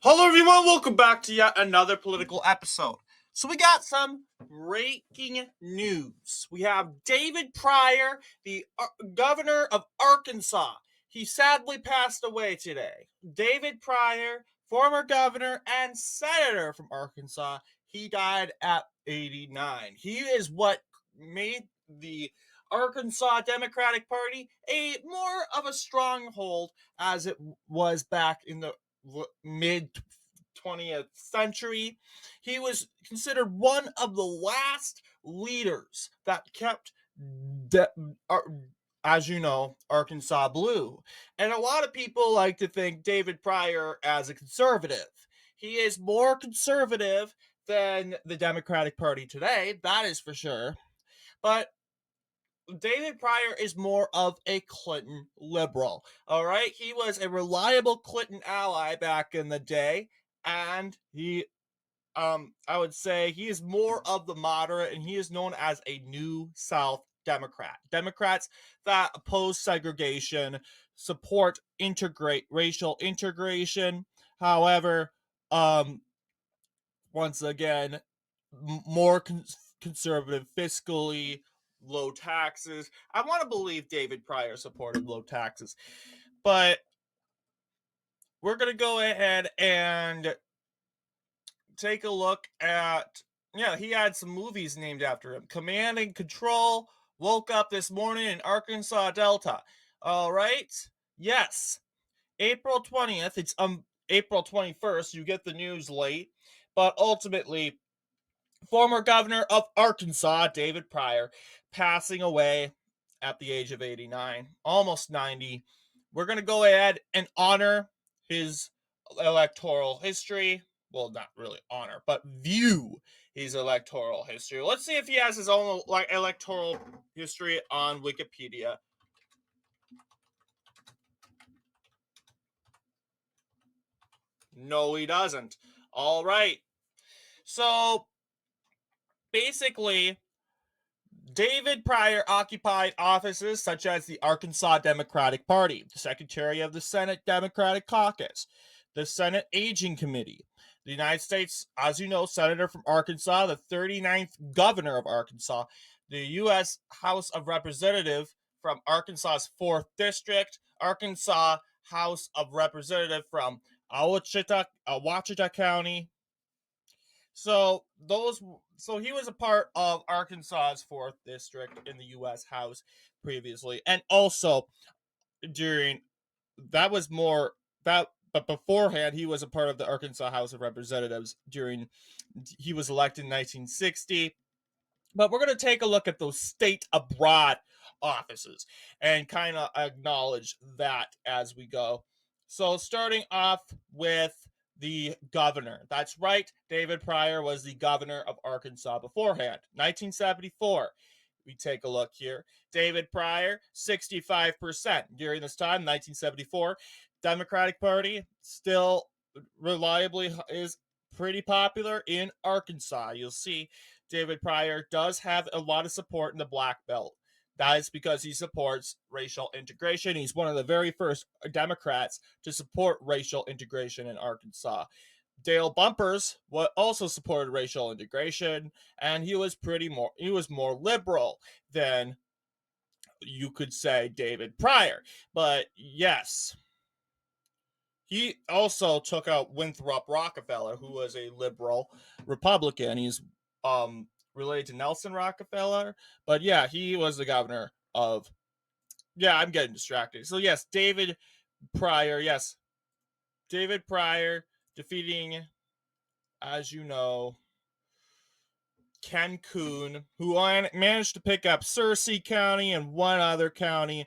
Hello, everyone. Welcome back to yet another political episode. So, we got some breaking news. We have David Pryor, the governor of Arkansas. He sadly passed away today. David Pryor, former governor and senator from Arkansas, he died at 89. He is what made the Arkansas Democratic Party a more of a stronghold as it was back in the mid 20th century. He was considered one of the last leaders that kept, de- as you know, Arkansas blue. And a lot of people like to think David Pryor as a conservative. He is more conservative than the Democratic Party today, that is for sure. But David Pryor is more of a Clinton liberal. All right. He was a reliable Clinton ally back in the day. And I would say he is more of the moderate and he is known as a New South Democrat. Democrats that oppose segregation, support integrate racial integration. However, um, once again, more conservative fiscally, low taxes. I want to believe David Pryor supported low taxes, but we're going to go ahead and take a look at, yeah, he had some movies named after him. Command and Control, Woke Up This Morning in Arkansas Delta. All right. Yes. April 20th. It's April 21st. You get the news late, but ultimately former governor of Arkansas, David Pryor, passing away at the age of 89, almost 90. We're going to go ahead and honor his electoral history. Well, not really honor, but view his electoral history. Let's see if he has his own electoral history on Wikipedia. No, he doesn't. All right. So basically, David Pryor occupied offices such as the Arkansas Democratic Party, the Secretary of the Senate Democratic Caucus, the Senate Aging Committee, the United States, as you know, Senator from Arkansas, the 39th Governor of Arkansas, the U.S. House of Representative from Arkansas's 4th District, Arkansas House of Representative from Ouachita County, so he was a part of Arkansas's 4th district in the US House previously. And also during that was more that but beforehand he was a part of the Arkansas House of Representatives during he was elected in 1960. But we're going to take a look at those state abroad offices and kind of acknowledge that as we go. So, starting off with the governor. That's right, David Pryor was the governor of Arkansas beforehand. 1974. We take a look here. David Pryor, 65% during this time, 1974. Democratic Party still reliably is pretty popular in Arkansas. You'll see David Pryor does have a lot of support in the Black Belt. That is because he supports racial integration. He's one of the very first Democrats to support racial integration in Arkansas. Dale Bumpers also supported racial integration, and he was more liberal than you could say David Pryor. But yes, he also took out Winthrop Rockefeller, who was a liberal Republican. He's related to Nelson Rockefeller, but yeah, he was the governor of. Yeah, I'm getting distracted. So yes, David Pryor. Yes, David Pryor defeating, as you know, Ken Kuhn, who managed to pick up Searcy County and one other county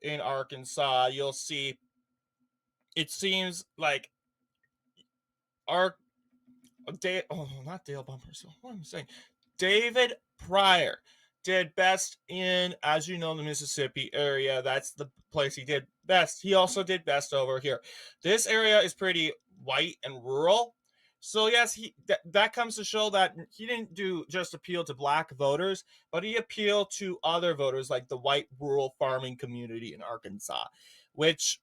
in Arkansas. You'll see. It seems like our not Dale Bumpers. What am I saying? David Pryor did best in, as you know, the Mississippi area. That's the place he did best. He also did best over here. This area is pretty white and rural. So yes, that comes to show that he didn't do just appeal to black voters, but he appealed to other voters like the white rural farming community in Arkansas, which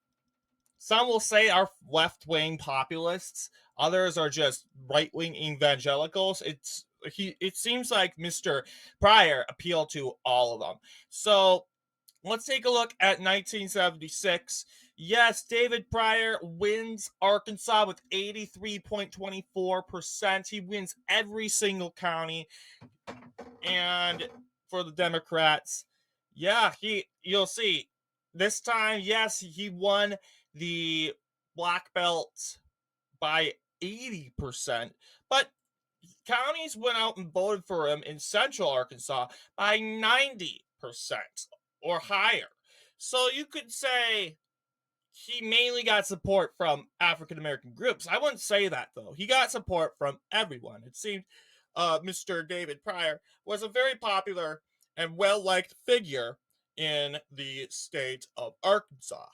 some will say are left-wing populists. Others are just right-wing evangelicals. It seems like Mr. Pryor appealed to all of them. So let's take a look at 1976. Yes, David Pryor wins Arkansas with 83.24%. He wins every single county. And for the Democrats, yeah, you'll see. This time, yes, he won the black belt by 80%, but counties went out and voted for him in central Arkansas by 90% or higher. So you could say he mainly got support from African American groups. I wouldn't say that, though. He got support from everyone. It seemed Mr. David Pryor was a very popular and well liked figure in the state of Arkansas.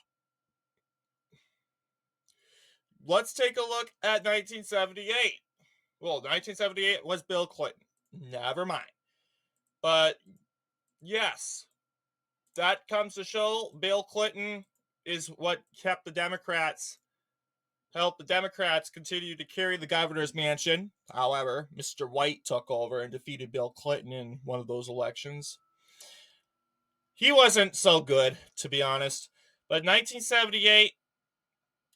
Let's take a look at 1978. Well, 1978 was Bill Clinton. Never mind. But yes, that comes to show Bill Clinton is what helped the Democrats continue to carry the governor's mansion. However, Mr. White took over and defeated Bill Clinton in one of those elections. He wasn't so good, to be honest. But 1978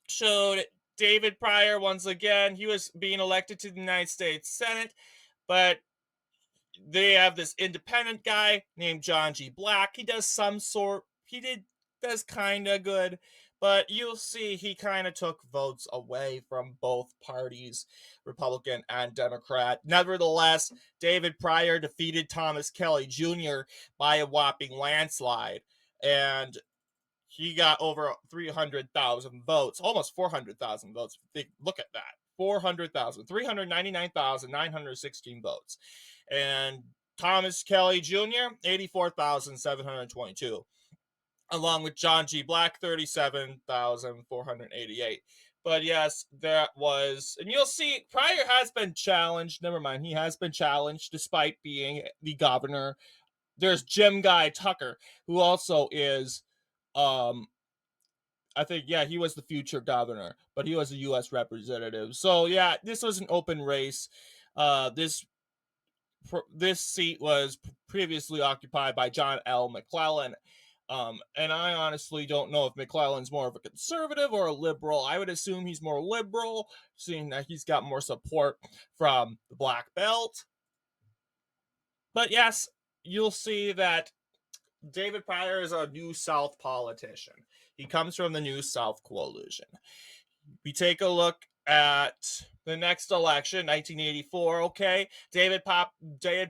showed David Pryor once again. He was being elected to the United States Senate, but they have this independent guy named John G. Black. He does does kind of good, but you'll see he kind of took votes away from both parties, Republican and Democrat. Nevertheless, David Pryor defeated Thomas Kelly Jr. by a whopping landslide, and he got over 300,000 votes, almost 400,000 votes. Look at that. 399,916 votes. And Thomas Kelly Jr., 84,722. Along with John G. Black, 37,488. But yes, that was, and you'll see Pryor has been challenged. Never mind, he has been challenged despite being the governor. There's Jim Guy Tucker, who also is, I think, yeah, he was the future governor, but he was a U.S. representative. So yeah, this was an open race. This seat was previously occupied by John L. McClellan. And I honestly don't know if McClellan's more of a conservative or a liberal. I would assume he's more liberal, seeing that he's got more support from the Black Belt. But yes, you'll see that David Pryor is a New South politician. He comes from the New South coalition. We take a look at the next election, 1984. Okay, David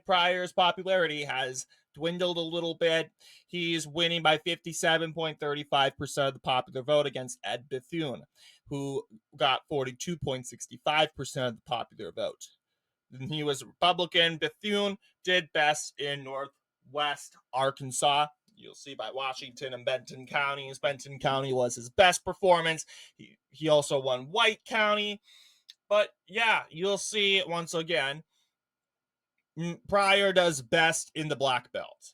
Pryor's popularity has dwindled a little bit. He's winning by 57.35% of the popular vote against Ed Bethune, who got 42.65% of the popular vote. He was a Republican. Bethune did best in Northwest Arkansas. You'll see by Washington and Benton counties. Benton County was his best performance. He also won White County. But yeah, you'll see once again, Pryor does best in the Black Belt,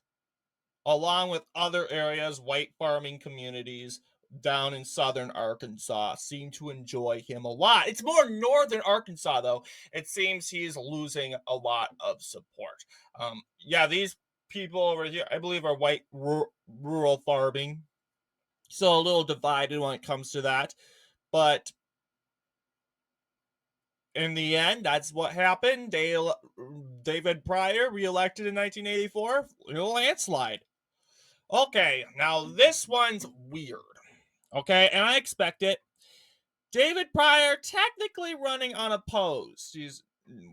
along with other areas, white farming communities down in southern Arkansas seem to enjoy him a lot. It's more northern Arkansas, though. It seems he's losing a lot of support. Yeah, these people over here, I believe, are white rural farming. So a little divided when it comes to that. But in the end, that's what happened. David Pryor, reelected in 1984, a landslide. Okay, now this one's weird. Okay, and I expect it. David Pryor technically running unopposed. He's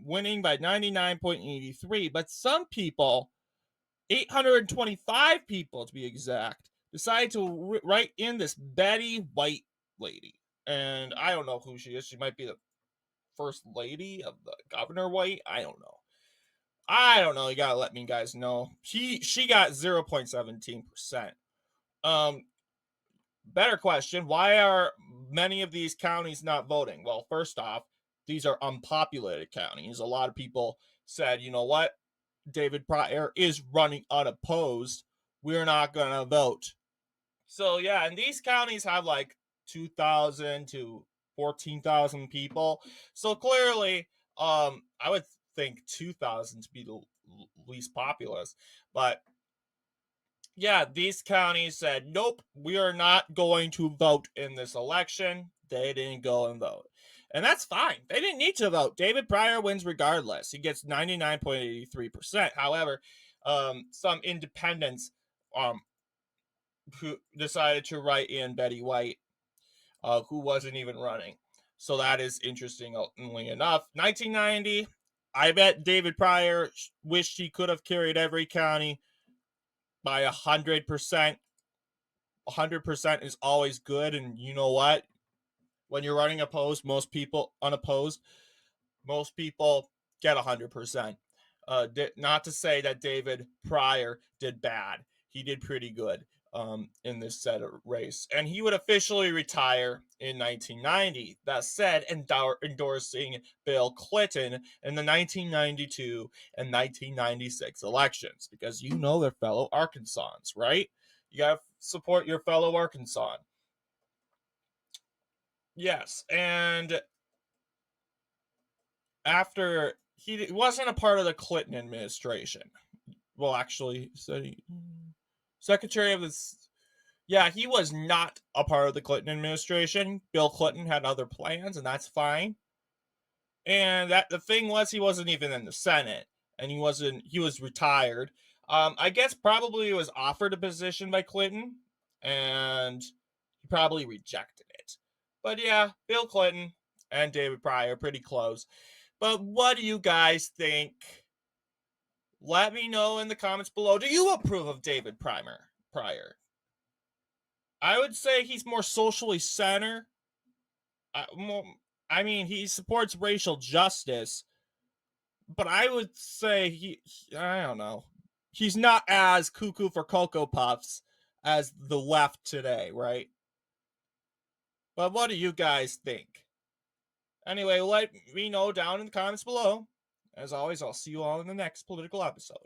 winning by 99.83, but some people, 825 people to be exact, decided to write in this Betty White lady. And I don't know who she is. She might be the first lady of the Governor White. I don't know. You gotta let me guys know. She got 0.17%. Better question, why are many of these counties not voting? Well, first off, these are unpopulated counties. A lot of people said, you know what? David Pryor is running unopposed. We're not going to vote. So, yeah, and these counties have like 2,000 to 14,000 people. So clearly, I would think 2,000 to be the least populous. But yeah, these counties said, nope, we are not going to vote in this election. They didn't go and vote. And that's fine. They didn't need to vote. David Pryor wins regardless. He gets 99.83%. However, some independents who decided to write in Betty White, who wasn't even running. So that is interestingly enough. 1990, I bet David Pryor wished he could have carried every county by 100%. 100% is always good, and you know what? When you're running opposed, most people get 100%. Not to say that David Pryor did bad. He did pretty good in this Senate race, and he would officially retire in 1990. That said, endorsing Bill Clinton in the 1992 and 1996 elections, because you know they're fellow Arkansans, right? You gotta support your fellow Arkansan. Yes, and after he wasn't a part of the Clinton administration. Well, actually, Secretary of the. Yeah, he was not a part of the Clinton administration. Bill Clinton had other plans, and that's fine. And that the thing was, he wasn't even in the Senate, and he wasn't. He was retired. I guess probably he was offered a position by Clinton, and he probably rejected it. But yeah, Bill Clinton and David Pryor pretty close. But what do you guys think? Let me know in the comments below. Do you approve of David Pryor? I would say he's more socially centered. I mean, he supports racial justice, but I would say I don't know. He's not as cuckoo for Cocoa Puffs as the left today, right? But what do you guys think? Anyway, let me know down in the comments below. As always, I'll see you all in the next political episode.